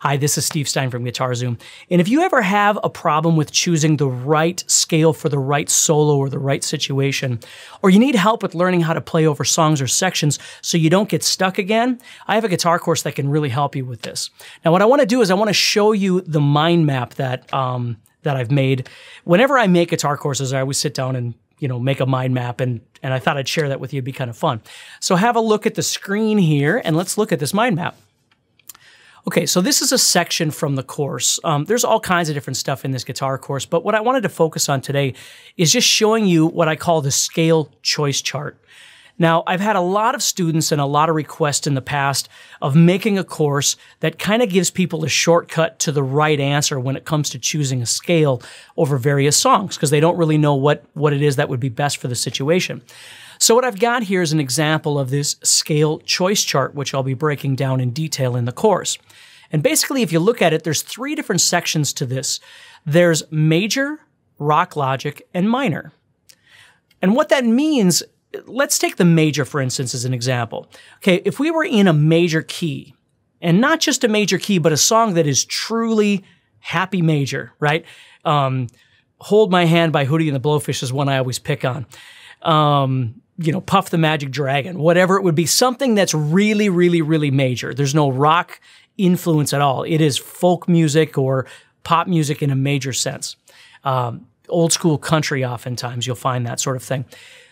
Hi, this is Steve Stine from GuitarZoom. And if you ever have a problem with choosing the right scale for the right solo or the right situation, or you need help with learning how to play over songs or sections so you don't get stuck again, I have a guitar course that can really help you with this. Now, what I want to do is I want to show you the mind map that I've made. Whenever I make guitar courses, I always sit down and make a mind map, and I thought I'd share that with you. It'd be kind of fun. So have a look at the screen here, and let's look at this mind map. Okay, so this is a section from the course. There's all kinds of different stuff in this guitar course, but what I wanted to focus on today is just showing you what I call the scale choice chart. Now, I've had a lot of students and a lot of requests in the past of making a course that kind of gives people a shortcut to the right answer when it comes to choosing a scale over various songs, because they don't really know what it is that would be best for the situation. So what I've got here is an example of this scale choice chart, which I'll be breaking down in detail in the course. And basically, if you look at it, there's three different sections to this. There's major, rock logic, and minor. And what that means, let's take the major, for instance, as an example. Okay, if we were in a major key, and not just a major key, but a song that is truly happy major, right? Hold My Hand by Hootie and the Blowfish is one I always pick on. Puff the Magic Dragon, whatever it would be, something that's really, really, really major. There's no rock influence at all. It is folk music or pop music in a major sense. Old school country, oftentimes, you'll find that sort of thing.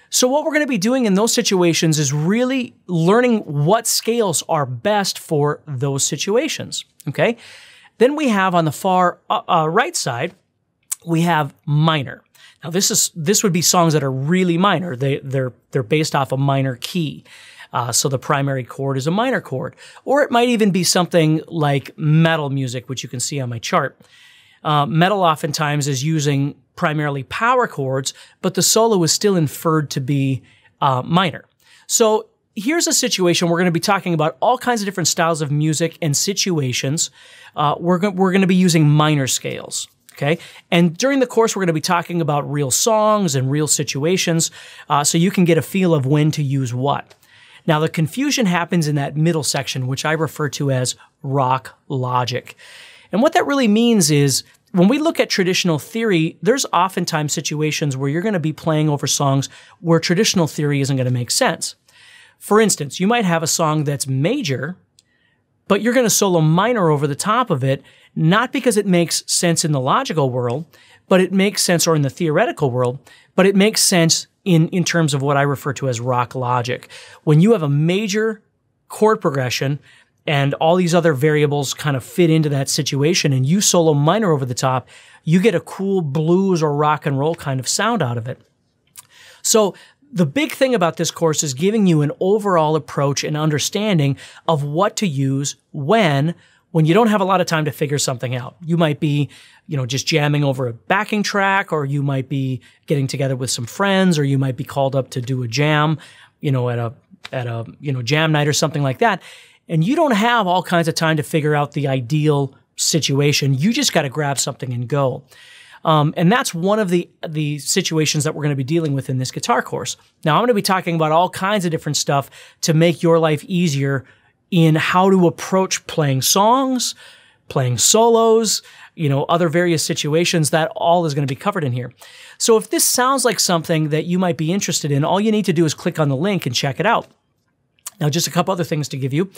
So what we're going to be doing in those situations is really learning what scales are best for those situations, okay? Then we have on the far right side, we have minor. Now this would be songs that are really minor. They're based off a minor key. So the primary chord is a minor chord. Or it might even be something like metal music, which you can see on my chart. Metal oftentimes is using primarily power chords, but the solo is still inferred to be minor. So here's a situation. We're going to be talking about all kinds of different styles of music and situations. We're going to be using minor scales. Okay, and during the course, we're going to be talking about real songs and real situations, so you can get a feel of when to use what. Now, the confusion happens in that middle section, which I refer to as rock logic. And what that really means is, when we look at traditional theory, there's oftentimes situations where you're going to be playing over songs where traditional theory isn't going to make sense. For instance, you might have a song that's major, but you're going to solo minor over the top of it, not because it makes sense in the logical world, but it makes sense, or in the theoretical world, but it makes sense in terms of what I refer to as rock logic. When you have a major chord progression and all these other variables kind of fit into that situation and you solo minor over the top, you get a cool blues or rock and roll kind of sound out of it. So the big thing about this course is giving you an overall approach and understanding of what to use when you don't have a lot of time to figure something out. You might be, just jamming over a backing track, or you might be getting together with some friends, or you might be called up to do a jam, at a jam night or something like that. And you don't have all kinds of time to figure out the ideal situation. You just got to grab something and go. And that's one of the situations that we're going to be dealing with in this guitar course. Now, I'm going to be talking about all kinds of different stuff to make your life easier in how to approach playing songs, playing solos, other various situations. That all is going to be covered in here. So if this sounds like something that you might be interested in, all you need to do is click on the link and check it out. Now, just a couple other things to give you.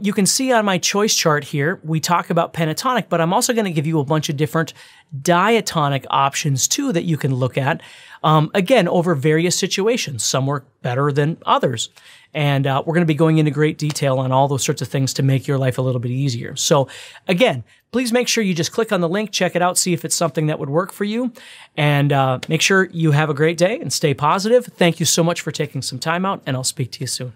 You can see on my choice chart here, we talk about pentatonic, but I'm also going to give you a bunch of different diatonic options too that you can look at, again, over various situations. Some work better than others. And we're going to be going into great detail on all those sorts of things to make your life a little bit easier. So again, please make sure you just click on the link, check it out, see if it's something that would work for you. And make sure you have a great day and stay positive. Thank you so much for taking some time out, and I'll speak to you soon.